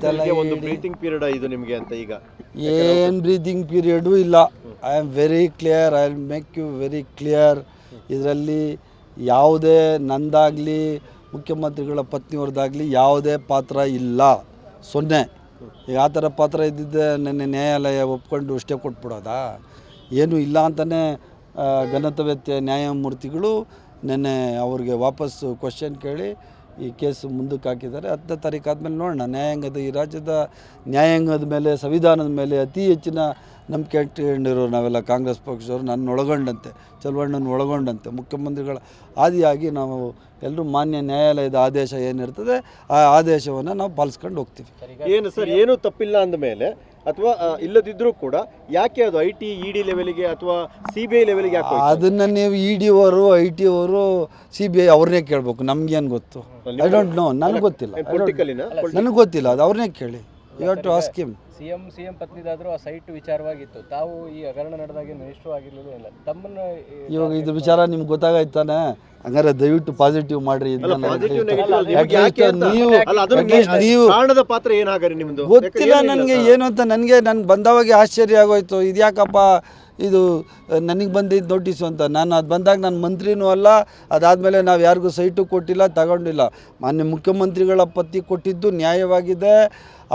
ಮಾತೆಲ್ಲ ಒಂದು breathing period ಇದು ನಿಮಗೆ ಅಂತ ಈಗ ಏನು ಬ್ರೀದಿಂಗ್ ಪೀರಿಯಡು ಇಲ್ಲ. I am very clear, I will make you very clear. ಇದರಲ್ಲಿ ಯಾವುದೇ ನಂದಾಗಲಿ ಮುಖ್ಯಮಂತ್ರಿಗಳ ಪತ್ನಿಯವ್ರದ್ದಾಗಲಿ ಯಾವುದೇ ಪಾತ್ರ ಇಲ್ಲ. 0. ಈಗ ಆ ಥರ ಪಾತ್ರ ಇದ್ದಿದ್ದೆ ನೆನ್ನೆ ನ್ಯಾಯಾಲಯ ಒಪ್ಕೊಂಡು ಸ್ಟೇ ಕೊಟ್ಬಿಡೋದಾ? ಏನೂ ಇಲ್ಲ ಅಂತಲೇ ಘನತೆವೆತ್ತ ನ್ಯಾಯಮೂರ್ತಿಗಳು ನೆನ್ನೆ ಅವ್ರಿಗೆ ವಾಪಸ್ಸು ಕ್ವಶನ್ ಕೇಳಿ ಈ ಕೇಸು ಮುಂದಕ್ಕೆ ಹಾಕಿದ್ದಾರೆ. 10ನೇ ತಾರೀಕು ಆದಮೇಲೆ ನೋಡೋಣ. ನ್ಯಾಯಾಂಗದ ಈ ರಾಜ್ಯದ ನ್ಯಾಯಾಂಗದ ಮೇಲೆ, ಸಂವಿಧಾನದ ಮೇಲೆ ಅತಿ ಹೆಚ್ಚಿನ ನಂಬಿಕೆ ಇಟ್ಕೊಂಡಿರೋ ನಾವೆಲ್ಲ ಕಾಂಗ್ರೆಸ್ ಪಕ್ಷದವರು, ನನ್ನ ಒಳಗೊಂಡಂತೆ, ಚಲುವಣ್ಣನ ಒಳಗೊಂಡಂತೆ ಮುಖ್ಯಮಂತ್ರಿಗಳ ಆದಿಯಾಗಿ ನಾವು ಎಲ್ಲರೂ ಮಾನ್ಯ ನ್ಯಾಯಾಲಯದ ಆದೇಶ ಏನಿರ್ತದೆ ಆ ಆದೇಶವನ್ನು ನಾವು ಪಾಲಿಸ್ಕೊಂಡು ಹೋಗ್ತೀವಿ. ಏನು ಸರ್, ಏನೂ ತಪ್ಪಿಲ್ಲ ಅಂದಮೇಲೆ ಅಥವಾ ಇಲ್ಲದಿದ್ದರೂ ಕೂಡ ಯಾಕೆ ಅದು IT ED ಲೆವೆಲ್ಗೆ ಅಥವಾ CBI ಲೆವೆಲ್ಗೆ ಯಾಕೆ ಅದನ್ನು ನೀವು ED ಅವರು IT ಅವರು CBI ಅವ್ರನ್ನೇ ಕೇಳಬೇಕು. ನಮ್ಗೇನು ಗೊತ್ತು? ಐ ಡೋಂಟ್ ನೋ, ನನಗೆ ಗೊತ್ತಿಲ್ಲ. ನನಗೆ ಗೊತ್ತಿಲ್ಲ, ಅದು ಅವ್ರನ್ನೇ ಕೇಳಿ. You have to ask him. CM ಪತ್ನಿದಾದರೂ ಆ ಸೈಟ್ ವಿಚಾರವಾಗಿತ್ತು. ತಾವು ಈ ಹಗರಣ ನಡೆದಾಗ ಮಿನಿಸ್ಟ್ರು ಆಗಿರಲಿಲ್ಲ ಇಲ್ಲ, ತಮ್ಮನ್ನು ಇವಾಗ ಇದು ವಿಚಾರ ನಿಮ್ಗೆ ಗೊತ್ತಾಗಾಯ್ತಾನೆ? ಹಂಗಾರೆ ದಯವಿಟ್ಟು ಪಾಸಿಟಿವ್ ಮಾಡ್ರಿ. ನೀವು ಕಾರಣದ ಪಾತ್ರ ಏನಾಗರಿ ನಿಮ್ದು ಗೊತ್ತಿಲ್ಲ ನನಗೆ ಏನು ಅಂತ. ನನಗೆ ಬಂದವಾಗ ಆಶ್ಚರ್ಯ ಆಗೋಯ್ತು. ಇದ್ಯಾಕಪ್ಪ ಇದು ನನಗೆ ಬಂದಿದ್ದು ನೋಟಿಸು ಅಂತ. ನಾನು ಅದು ಬಂದಾಗ ನಾನು ಮಂತ್ರಿನೂ ಅಲ್ಲ, ಅದಾದಮೇಲೆ ನಾವು ಯಾರಿಗೂ ಸೈಟು ಕೊಟ್ಟಿಲ್ಲ, ತಗೊಂಡಿಲ್ಲ. ಮಾನ್ಯ ಮುಖ್ಯಮಂತ್ರಿಗಳ ಪತ್ನಿ ಕೊಟ್ಟಿದ್ದು ನ್ಯಾಯವಾಗಿದೆ,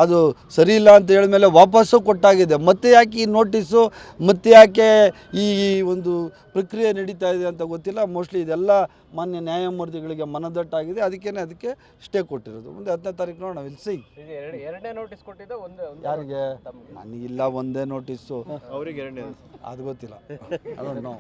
ಅದು ಸರಿ ಇಲ್ಲ ಅಂತ ಹೇಳಿದ್ಮೇಲೆ ವಾಪಸ್ಸು ಕೊಟ್ಟಾಗಿದೆ. ಮತ್ತೆ ಯಾಕೆ ಈ ನೋಟಿಸು, ಮತ್ತೆ ಯಾಕೆ ಈ ಒಂದು ಪ್ರಕ್ರಿಯೆ ನಡೀತಾ ಇದೆ ಅಂತ ಗೊತ್ತಿಲ್ಲ. ಮೋಸ್ಟ್ಲಿ ಇದೆಲ್ಲ ಮಾನ್ಯ ನ್ಯಾಯಮೂರ್ತಿಗಳಿಗೆ ಮನದಟ್ಟಾಗಿದೆ, ಅದಕ್ಕೆ ಸ್ಟೇ ಕೊಟ್ಟಿರೋದು. ಮುಂದೆ 10ನೇ ತಾರೀಕು ನೋಡೋಣ. Will see. ಎರಡನೇ ನೋಟಿಸ್ ಕೊಟ್ಟಿದ್ದ ಯಾರಿಗೆ? ನನಗಿಲ್ಲ, ಒಂದೇ ನೋಟಿಸು. ಅವರಿಗೆ ಎರಡನೇ ಅದು ಗೊತ್ತಿಲ್ಲ. I don't know.